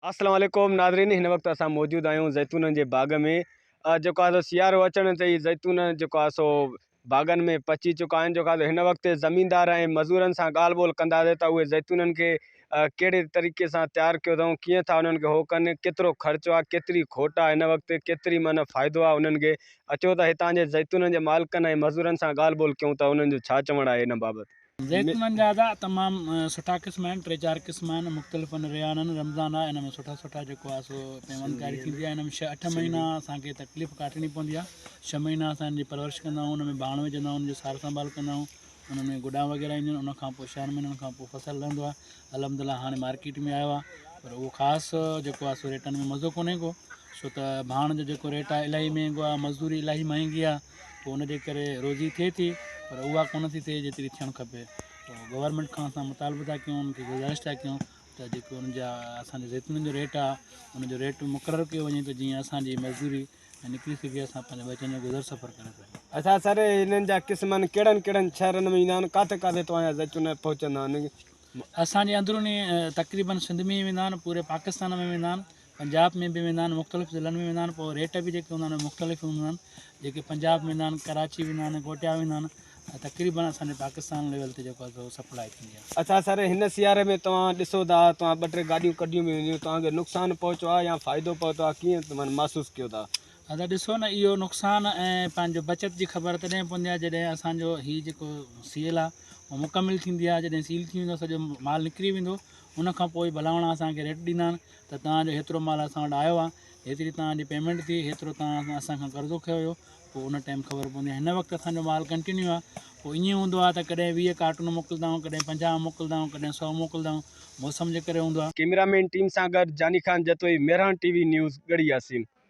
अस्सलाम वालेकुम नाज़रीन, हिन वक्त असां मौजूद आहियूं ज़ैतूननि जे बाग़ में। जेको आहे सियारो अचण ते ई ज़ैतून जेको आहे सो बाग़नि में पची चुका आहिनि। जेको आहे हिन वक़्तु ज़मीनदार ऐं मज़दूरनि सां ॻाल्हि ॿोल कंदासीं त उहे ज़ैतूननि खे कहिड़े तरीक़े सां तयारु कयो अथऊं, कीअं था उन्हनि खे हो कनि, केतिरो ख़र्चो आहे, केतिरी खोट आहे हिन वक़्तु, केतिरी माना फ़ाइदो आहे उन्हनि खे। अचो त हितां जे ज़ैतूननि जे मालिकनि ऐं मज़दूरनि सां ॻाल्हि ॿोल कयूं त उन्हनि जो छा चवणु आहे हिन बाबति। ज़ैतूननि जा दादा तमामु सुठा क़िस्म आहिनि, 3-4 क़िस्म आहिनि, मुख़्तलिफ़ रियान आहिनि। रमज़ान आहे, हिन में सुठा जेको आहे सो पेवंदकारी थींदी आहे। हिन में 6-8 महीना असांखे तकलीफ़ काटणी पवंदी आहे। 6 महीना असां हिनजी परवरिश कंदा आहियूं, हुन में बाण विझंदा आहियूं, हुनजी सार संभाल कंदा आहियूं, हुन में गुॾा वग़ैरह ईंदियूं आहिनि। उनखां पोइ 4 महीननि खां पोइ फ़सुलु रहंदो आहे। अल्हम्दुलिल्लाह हाणे मार्केट में आयो आहे, पर उहो ख़ासि जेको आहे सो रेटनि में मज़ो कोन्हे को, छो त भाण जो जेको रेट आहे इलाही महांगो आहे, मज़दूरी इलाही महांगी आहे। पोइ हुनजे करे रोज़ी थिए थी, पर उहा कोन थी थिए जेतिरी थियणु खपे। गवर्नमेंट खां असां मुतालबो था कयूं, उनखे गुज़ारिश था कयूं त जेको उनजा असांजे ज़ैतूननि जो रेट आहे उनजो रेट मुक़ररु कयो वञे त जीअं असांजी मज़दूरी निकिरी सघे, असां पंहिंजे बचनि जो गुज़र सफ़र करे सघूं। अच्छा सर, हिननि जा क़िस्मनि कहिड़नि शहरनि में ईंदा आहिनि, किथे तव्हांजा ज़ैतून पहुचंदा आहिनि? असांजे अंदरूनी तक़रीबन सिंध में वेंदा आहिनि, पूरे पाकिस्तान में वेंदा आहिनि, पंजाब में बि वेंदा आहिनि, मुख़्तलिफ़ ज़िलनि में वेंदा आहिनि। पोइ रेट बि जेके हूंदा आहिनि मुख़्तलिफ़ हूंदा आहिनि। जेके पंजाब में वेंदा आहिनि, कराची वेंदा आहिनि, कोटिया वेंदा आहिनि, तक़रीबन असांजे पाकिस्तान लेवल ते जेको आहे सो सप्लाई थींदी आहे। अच्छा सर, हिन सियारे में तव्हां ॾिसो था, तव्हां 2-3 गाॾियूं कढियूं वेंदियूं, तव्हांखे नुक़सानु पहुचो आहे या फ़ाइदो पहुतो आहे, कीअं माना महसूसु कयो था? दादा ॾिसो न, इहो नुक़सानु ऐं पंहिंजो बचति जी ख़बर तॾहिं पवंदी आहे जॾहिं असांजो हीउ जेको सील आहे उहो मुकमिल थींदी आहे। जॾहिं सील थी वेंदो, सॼो माल निकिरी वेंदो, उनखां पोइ भलावणा असांखे रेट ॾींदा आहिनि त तव्हांजो हेतिरो माल असां वटि आयो आहे, हेतिरी तव्हांजी पेमेंट थी, हेतिरो तव्हां असांखां कर्ज़ो खयो हुयो। पोइ उन टाइम ख़बर पवंदी आहे। हिन वक़्तु असांजो माल कंटिन्यू आहे। पोइ ईअं हूंदो आहे त कॾहिं 20 कार्टून मोकिलींदा आहियूं, कॾहिं 50 मोकिलींदा आहियूं, कॾहिं 100 मोकिलींदा आहियूं, मौसम जे करे हूंदो आहे। कैमरामैन टीम सां गॾु जानी ख़ान जतोई, मेरहान टीवी न्यूज़, गढ़ी यासीन।